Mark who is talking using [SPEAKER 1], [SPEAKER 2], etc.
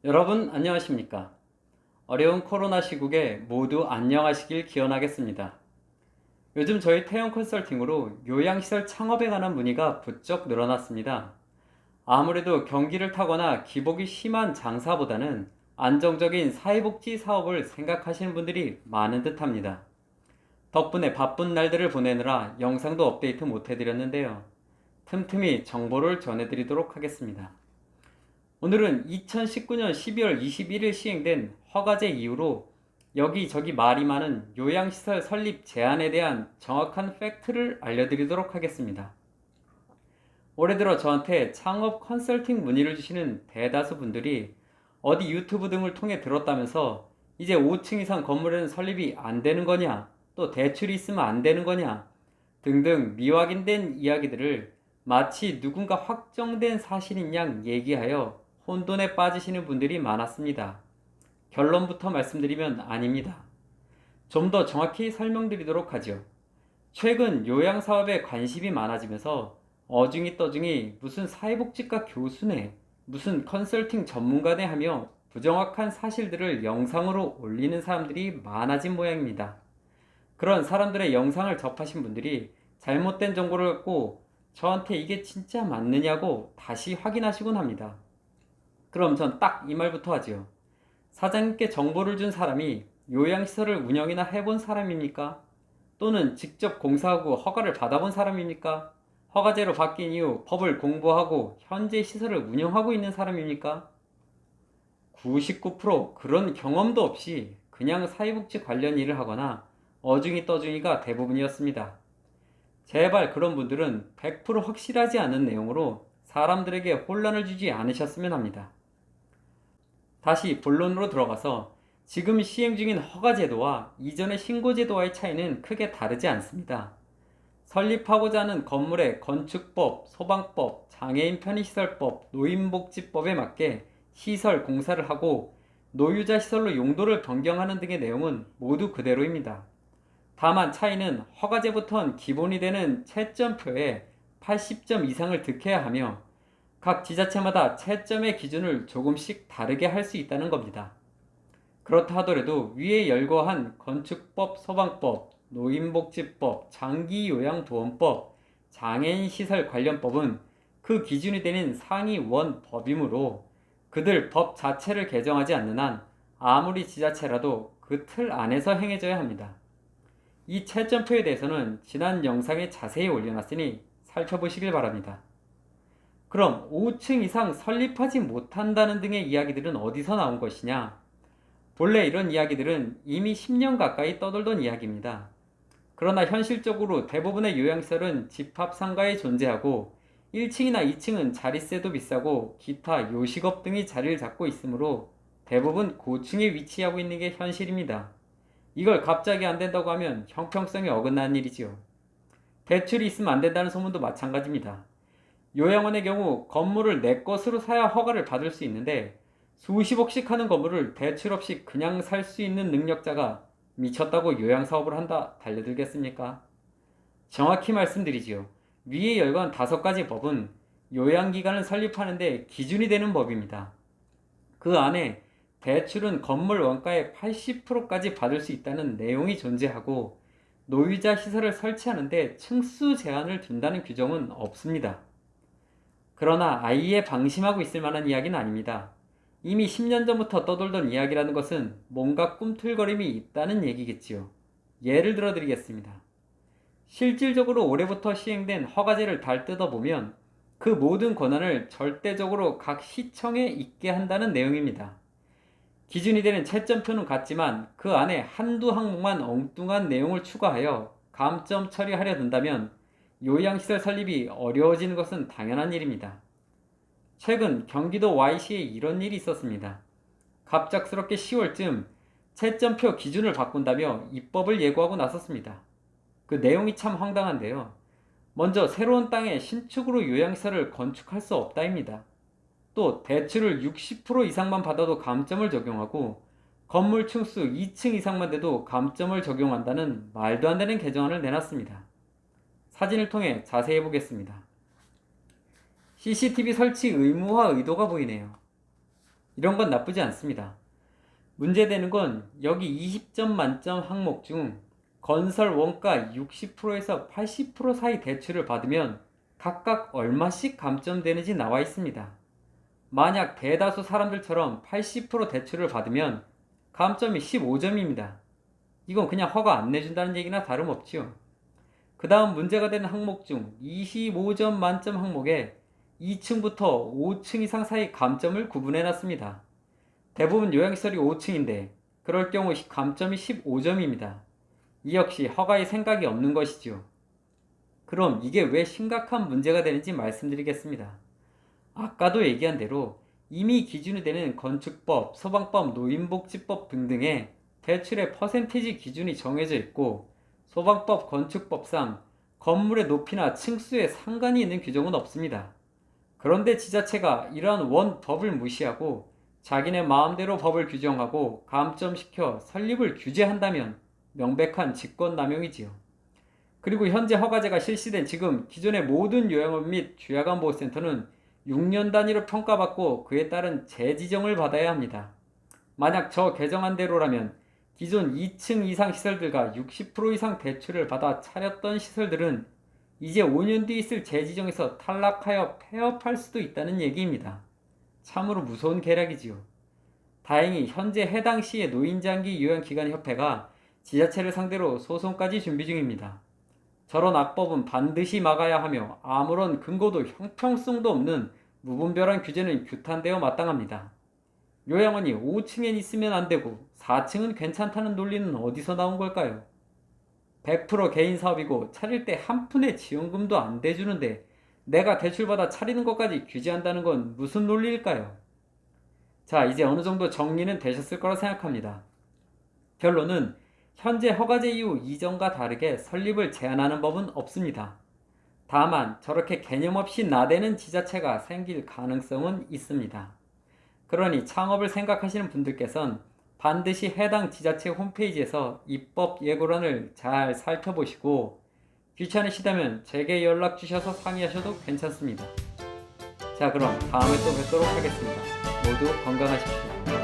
[SPEAKER 1] 여러분 안녕하십니까? 어려운 코로나 시국에 모두 안녕하시길 기원하겠습니다. 요즘 저희 태형 컨설팅으로 요양시설 창업에 관한 문의가 부쩍 늘어났습니다. 아무래도 경기를 타거나 기복이 심한 장사보다는 안정적인 사회복지 사업을 생각하시는 분들이 많은 듯합니다. 덕분에 바쁜 날들을 보내느라 영상도 업데이트 못해드렸는데요. 틈틈이 정보를 전해드리도록 하겠습니다. 오늘은 2019년 12월 21일 시행된 허가제 이후로 여기저기 말이 많은 요양시설 설립 제한에 대한 정확한 팩트를 알려드리도록 하겠습니다. 올해 들어 저한테 창업 컨설팅 문의를 주시는 대다수 분들이 어디 유튜브 등을 통해 들었다면서 이제 5층 이상 건물에는 설립이 안 되는 거냐, 또 대출이 있으면 안 되는 거냐 등등 미확인된 이야기들을 마치 누군가 확정된 사실인 양 얘기하여 혼돈에 빠지시는 분들이 많았습니다. 결론부터 말씀드리면 아닙니다. 좀 더 정확히 설명드리도록 하죠. 최근 요양사업에 관심이 많아지면서 어중이 떠중이 무슨 사회복지과 교수네, 무슨 컨설팅 전문가네 하며 부정확한 사실들을 영상으로 올리는 사람들이 많아진 모양입니다. 그런 사람들의 영상을 접하신 분들이 잘못된 정보를 갖고 저한테 이게 진짜 맞느냐고 다시 확인하시곤 합니다. 그럼 전 딱 이 말부터 하지요. 사장님께 정보를 준 사람이 요양시설을 운영이나 해본 사람입니까? 또는 직접 공사하고 허가를 받아본 사람입니까? 허가제로 바뀐 이후 법을 공부하고 현재 시설을 운영하고 있는 사람입니까? 99% 그런 경험도 없이 그냥 사회복지 관련 일을 하거나 어중이 떠중이가 대부분이었습니다. 제발 그런 분들은 100% 확실하지 않은 내용으로 사람들에게 혼란을 주지 않으셨으면 합니다. 다시 본론으로 들어가서 지금 시행 중인 허가제도와 이전의 신고제도와의 차이는 크게 다르지 않습니다. 설립하고자 하는 건물의 건축법, 소방법, 장애인 편의시설법, 노인복지법에 맞게 시설 공사를 하고 노유자 시설로 용도를 변경하는 등의 내용은 모두 그대로입니다. 다만 차이는 허가제부터는 기본이 되는 채점표에 80점 이상을 득해야 하며 각 지자체마다 채점의 기준을 조금씩 다르게 할 수 있다는 겁니다. 그렇다 하더라도 위에 열거한 건축법, 소방법, 노인복지법, 장기요양보험법, 장애인시설 관련법은 그 기준이 되는 상위 원 법이므로 그들 법 자체를 개정하지 않는 한 아무리 지자체라도 그 틀 안에서 행해져야 합니다. 이 채점표에 대해서는 지난 영상에 자세히 올려놨으니 살펴보시길 바랍니다. 그럼 5층 이상 설립하지 못한다는 등의 이야기들은 어디서 나온 것이냐? 본래 이런 이야기들은 이미 10년 가까이 떠돌던 이야기입니다. 그러나 현실적으로 대부분의 요양시설은 집합상가에 존재하고 1층이나 2층은 자릿세도 비싸고 기타 요식업 등이 자리를 잡고 있으므로 대부분 고층에 위치하고 있는 게 현실입니다. 이걸 갑자기 안 된다고 하면 형평성이 어긋나는 일이지요. 대출이 있으면 안 된다는 소문도 마찬가지입니다. 요양원의 경우 건물을 내 것으로 사야 허가를 받을 수 있는데 수십억씩 하는 건물을 대출 없이 그냥 살 수 있는 능력자가 미쳤다고 요양사업을 한다 달려들겠습니까? 정확히 말씀드리지요. 위에 열거한 5가지 법은 요양기관을 설립하는데 기준이 되는 법입니다. 그 안에 대출은 건물 원가의 80%까지 받을 수 있다는 내용이 존재하고 노유자 시설을 설치하는데 층수 제한을 둔다는 규정은 없습니다. 그러나 아예 방심하고 있을 만한 이야기는 아닙니다. 이미 10년 전부터 떠돌던 이야기라는 것은 뭔가 꿈틀거림이 있다는 얘기겠지요. 예를 들어 드리겠습니다. 실질적으로 올해부터 시행된 허가제를 달 뜯어보면 그 모든 권한을 절대적으로 각 시청에 있게 한다는 내용입니다. 기준이 되는 채점표는 같지만 그 안에 한두 항목만 엉뚱한 내용을 추가하여 감점 처리하려 든다면 요양시설 설립이 어려워지는 것은 당연한 일입니다. 최근 경기도 Y시에 이런 일이 있었습니다. 갑작스럽게 10월쯤 채점표 기준을 바꾼다며 입법을 예고하고 나섰습니다. 그 내용이 참 황당한데요. 먼저 새로운 땅에 신축으로 요양시설을 건축할 수 없다입니다. 또 대출을 60% 이상만 받아도 감점을 적용하고 건물 층수 2층 이상만 돼도 감점을 적용한다는 말도 안 되는 개정안을 내놨습니다. 사진을 통해 자세히 보겠습니다. CCTV 설치 의무화 의도가 보이네요. 이런 건 나쁘지 않습니다. 문제되는 건 여기 20점 만점 항목 중 건설 원가 60%에서 80% 사이 대출을 받으면 각각 얼마씩 감점되는지 나와 있습니다. 만약 대다수 사람들처럼 80% 대출을 받으면 감점이 15점입니다. 이건 그냥 허가 안 내준다는 얘기나 다름없지요. 그 다음 문제가 되는 항목 중 25점 만점 항목에 2층부터 5층 이상 사이 감점을 구분해 놨습니다. 대부분 요양시설이 5층인데 그럴 경우 감점이 15점입니다. 이 역시 허가의 생각이 없는 것이죠. 그럼 이게 왜 심각한 문제가 되는지 말씀드리겠습니다. 아까도 얘기한 대로 이미 기준이 되는 건축법, 소방법, 노인복지법 등등의 대출의 퍼센티지 기준이 정해져 있고 소방법, 건축법상 건물의 높이나 층수에 상관이 있는 규정은 없습니다. 그런데 지자체가 이러한 원법을 무시하고 자기네 마음대로 법을 규정하고 감점시켜 설립을 규제한다면 명백한 직권남용이지요. 그리고 현재 허가제가 실시된 지금 기존의 모든 요양원 및 주야간보호센터는 6년 단위로 평가받고 그에 따른 재지정을 받아야 합니다. 만약 저 개정안대로라면 기존 2층 이상 시설들과 60% 이상 대출을 받아 차렸던 시설들은 이제 5년 뒤 있을 재지정에서 탈락하여 폐업할 수도 있다는 얘기입니다. 참으로 무서운 계략이지요. 다행히 현재 해당 시의 노인장기 요양기관협회가 지자체를 상대로 소송까지 준비 중입니다. 저런 악법은 반드시 막아야 하며 아무런 근거도 형평성도 없는 무분별한 규제는 규탄되어 마땅합니다. 요양원이 5층엔 있으면 안 되고 4층은 괜찮다는 논리는 어디서 나온 걸까요? 100% 개인 사업이고 차릴 때 한 푼의 지원금도 안 대주는데 내가 대출받아 차리는 것까지 규제한다는 건 무슨 논리일까요? 자, 이제 어느 정도 정리는 되셨을 거라 생각합니다. 결론은 현재 허가제 이후 이전과 다르게 설립을 제한하는 법은 없습니다. 다만 저렇게 개념 없이 나대는 지자체가 생길 가능성은 있습니다. 그러니 창업을 생각하시는 분들께선 반드시 해당 지자체 홈페이지에서 입법 예고란을 잘 살펴보시고 귀찮으시다면 제게 연락 주셔서 상의하셔도 괜찮습니다. 자, 그럼 다음에 또 뵙도록 하겠습니다. 모두 건강하십시오.